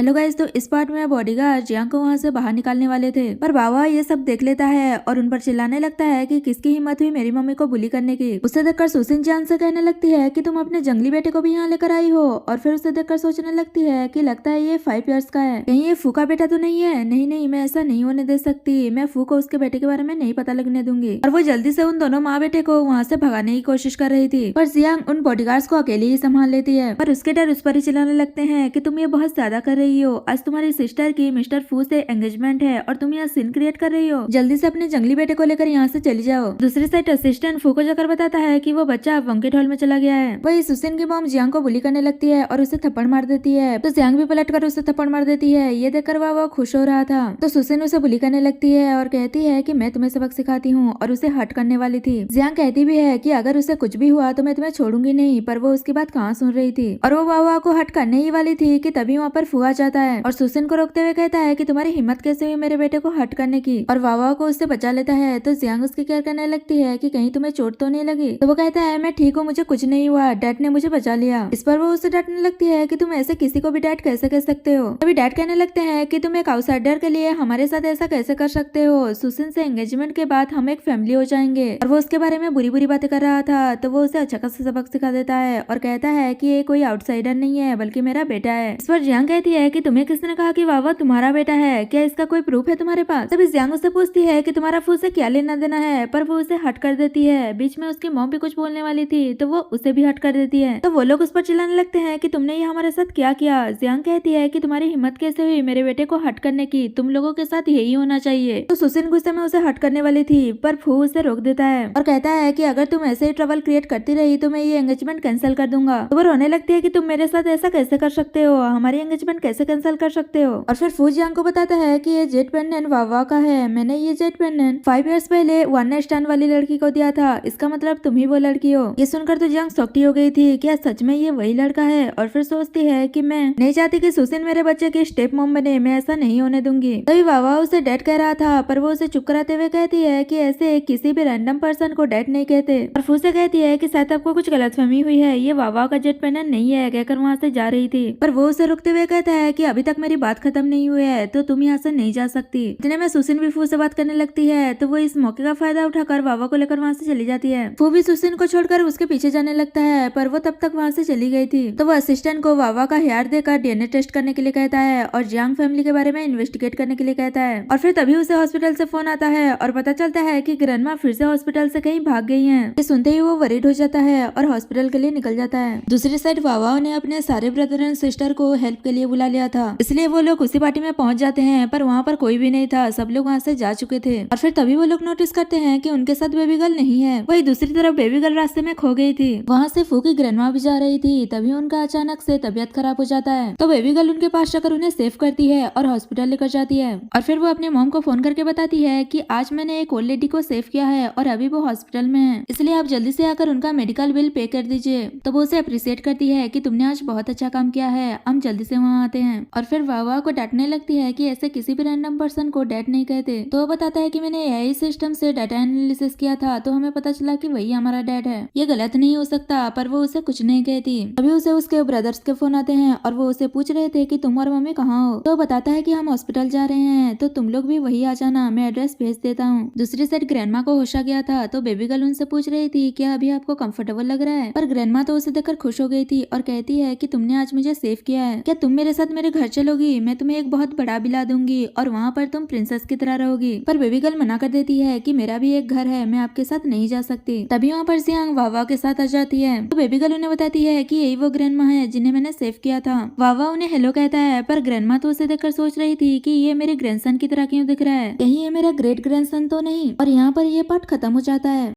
Hello guys, तो इस part में बॉडीगार्ड जियांग को वहाँ से बाहर निकालने वाले थे, पर बाबा ये सब देख लेता है और उन पर चिल्लाने लगता है कि किसकी हिम्मत हुई मेरी मम्मी को बुली करने की। उसे देखकर सुसिन जियांग से कहने लगती है कि तुम अपने जंगली बेटे को भी यहाँ लेकर आई हो, और फिर उसे देखकर सोचने लगती है कि लगता है ये 5 इयर्स का है, कहीं ये फू का बेटा तो नहीं है। नहीं नहीं, मैं ऐसा नहीं होने दे सकती, मैं फू को उसके बेटे के बारे में नहीं पता लगने दूंगी। और वो जल्दी से उन दोनों माँ बेटे को वहाँ से भगाने की कोशिश कर रही थी, पर जियांग उन बॉडीगार्ड्स को अकेले ही संभाल लेती है। पर उसके डर उस पर ही चिल्लाने लगते हैं कि तुम ये बहुत ज्यादा कर रही हो, आज तुम्हारी सिस्टर की मिस्टर फू से एंगेजमेंट है और तुम यहाँ सीन क्रिएट कर रही हो, जल्दी से अपने जंगली बेटे को लेकर यहाँ से चली जाओ। दूसरी साइड असिस्टेंट फू को जाकर बताता है कि वो बच्चा वंकेट हॉल में चला गया है। वही सुसिन की मॉम जियांग को बुली करने लगती है और उसे थप्पड़ मार देती है, तो जियांग भी पलटकर उसे थप्पड़ मार देती है। ये देखकर वो खुश हो रहा था, तो सुसिन उसे बुली करने लगती है और कहती है कि मैं तुम्हें सबक सिखाती हूँ, और उसे हट करने वाली थी। जियांग कहती भी है कि अगर उसे कुछ भी हुआ तो मैं तुम्हें छोड़ूंगी नहीं, पर वो उसकी बात कहाँ सुन रही थी, और वो बाबा को हट करने ही वाली थी कि तभी वहाँ पर फू आ जाता है और सुसिन को रोकते हुए कहता है कि तुम्हारी हिम्मत कैसे हुई मेरे बेटे को हट करने की, और वावा को उससे बचा लेता है। तो जियांग उसकी केयर करने लगती है कि कहीं तुम्हें चोट तो नहीं लगी, तो वो कहता है मैं ठीक हूँ, मुझे कुछ नहीं हुआ, डैड ने मुझे बचा लिया। इस पर वो उससे डांटने लगती है कि तुम ऐसे किसी को भी डैड कैसे कह सकते हो। तभी डैड कहने लगते हैं कि तुम एक आउटसाइडर के लिए हमारे साथ ऐसा कैसे कर सकते हो, सुसिन से एंगेजमेंट के बाद हम एक फैमिली हो जाएंगे। और वो उसके बारे में बुरी बुरी बातें कर रहा था, तो वो उसे अच्छा खासा सबक सिखा देता है और कहता है कि ये कोई आउटसाइडर नहीं है बल्कि मेरा बेटा है। इस पर जियांग कहती है कि तुम्हें किसने कहा कि वावा तुम्हारा बेटा है, क्या इसका कोई प्रूफ है तुम्हारे पास। तभी जियांग उससे पूछती है कि तुम्हारा फू से क्या लेना देना है, पर वो उसे हट कर देती है। बीच में उसकी मॉम भी कुछ बोलने वाली थी, तो वो उसे भी हट कर देती है। तो वो लोग उस पर चिल्लाने लगते हैं कि तुमने ये हमारे साथ क्या किया। जियांग कहती है कि तुम्हारी हिम्मत कैसे हुई मेरे बेटे को हट करने की, तुम लोगों के साथ यही होना चाहिए। तो सुसिन गुस्से में उसे हट करने वाली थी, पर फू उसे रोक देता है और कहता है कि अगर तुम ऐसे ही ट्रबल क्रिएट करती रही तो मैं ये एंगेजमेंट कैंसिल कर दूंगा। तो वो रोने लगती है कि तुम मेरे साथ ऐसा कैसे कर सकते हो, हमारी एंगेजमेंट कैसे कैंसिल कर सकते हो। और फिर फू जियांग को बताता है कि ये जेट पेंडेंट वावा का है, मैंने ये जेट पेंडेंट 5 इयर्स पहले वन नाइट स्टैंड वाली लड़की को दिया था, इसका मतलब तुम ही वो लड़की हो। ये सुनकर तो जियांग शॉक्ड हो गई थी, क्या सच में ये वही लड़का है। और फिर सोचती है कि मैं नहीं चाहती कि सुसिन मेरे बच्चे की स्टेप मॉम बने, मैं ऐसा नहीं होने दूंगी। तभी वावा उसे डैड कह रहा था, पर वो उसे चुप कराते हुए कहती है कि ऐसे किसी भी रैंडम पर्सन को डैड नहीं कहते। और फू से कहती है कि शायद आपको कुछ गलतफहमी हुई है, ये वावा का जेट पेंडेंट नहीं है, कहकर वहाँ से जा रही थी। पर वो उसे रुकते हुए कहता है कि अभी तक मेरी बात खत्म नहीं हुई है, तो तुम यहाँ से नहीं जा सकती। इतने में सुसिन भी फू से बात करने लगती है, तो वो इस मौके का फायदा उठाकर वावा को लेकर वहाँ से चली जाती है। फू भी सुसिन को छोड़कर उसके पीछे जाने लगता है, पर वो तब तक वहाँ से चली गई थी। तो वो असिस्टेंट को वावा का हेयर देकर डीएनए टेस्ट करने के लिए कहता है और जियांग फैमिली के बारे में इन्वेस्टिगेट करने के लिए कहता है। और फिर तभी उसे हॉस्पिटल से फोन आता है और पता चलता है कि ग्रैंडमा फिर से हॉस्पिटल से कहीं भाग गई है। ये सुनते ही वो वरीड हो जाता है और हॉस्पिटल के लिए निकल जाता है। दूसरी साइड वावा ने अपने सारे ब्रदर एंड सिस्टर को हेल्प के लिए बुला लिया था, इसलिए वो लोग उसी पार्टी में पहुंच जाते हैं, पर वहाँ पर कोई भी नहीं था, सब लोग वहाँ से जा चुके थे। और फिर तभी वो लोग नोटिस करते हैं कि उनके साथ बेबी गर्ल नहीं है। वही दूसरी तरफ बेबी गर्ल रास्ते में खो गई थी, वहाँ से फू की ग्रैंडमा भी जा रही थी, तभी उनका अचानक से तबियत खराब हो जाता है। तो बेबी गर्ल उनके पास जाकर उन्हें सेव करती है और हॉस्पिटल लेकर जाती है। और फिर वो अपने मॉम को फोन करके बताती है कि आज मैंने एक ओल्ड लेडी को सेव किया है और अभी वो हॉस्पिटल में है, इसलिए आप जल्दी से आकर उनका मेडिकल बिल पे कर दीजिए। तो वो उसे अप्रिशिएट करती है कि तुमने आज बहुत अच्छा काम किया है, हम जल्दी से वहाँ आते हैं। और फिर वावा को डांटने लगती है कि ऐसे किसी भी रैंडम पर्सन को डैड नहीं कहते। तो वो बताता है कि मैंने एआई सिस्टम से डाटा एनालिसिस किया था, तो हमें पता चला कि वही हमारा डैड है, ये गलत नहीं हो सकता। पर वो उसे कुछ नहीं कहती। अभी उसे उसके ब्रदर्स के फोन आते हैं और वो उसे पूछ रहे थे कि तुम और मम्मी कहाँ हो। तो बताता है कि हम हॉस्पिटल जा रहे हैं, तो तुम लोग भी वही आ जाना, मैं एड्रेस भेज देता हूँ। दूसरी साइड ग्रैंडमा को होश आ गया था, तो बेबी गर्ल उनसे पूछ रही थी क्या अभी आपको कंफर्टेबल लग रहा है। पर ग्रैंडमा तो उसे देखकर खुश हो गई थी और कहती है कि तुमने आज मुझे सेव किया है, क्या तुम मेरे साथ मेरे घर चलोगी, मैं तुम्हें एक बहुत बड़ा बिला दूंगी और वहाँ पर तुम प्रिंसेस की तरह रहोगी। पर बेबी गर्ल मना कर देती है कि मेरा भी एक घर है, मैं आपके साथ नहीं जा सकती। तभी वहाँ पर जियांग वावा के साथ आ जाती है, तो बेबी गर्ल उन्हें बताती है कि यही वो ग्रैंडमा है जिन्हें मैंने सेव किया था। वावा उन्हें हेलो कहता है, पर ग्रैंडमा तो उसे देखकर सोच रही थी कि ये मेरे ग्रैंडसन की तरह क्यों दिख रहा है, कहीं ये मेरा ग्रेट ग्रैंडसन तो नहीं। और यहाँ पर ये पार्ट खत्म हो जाता है।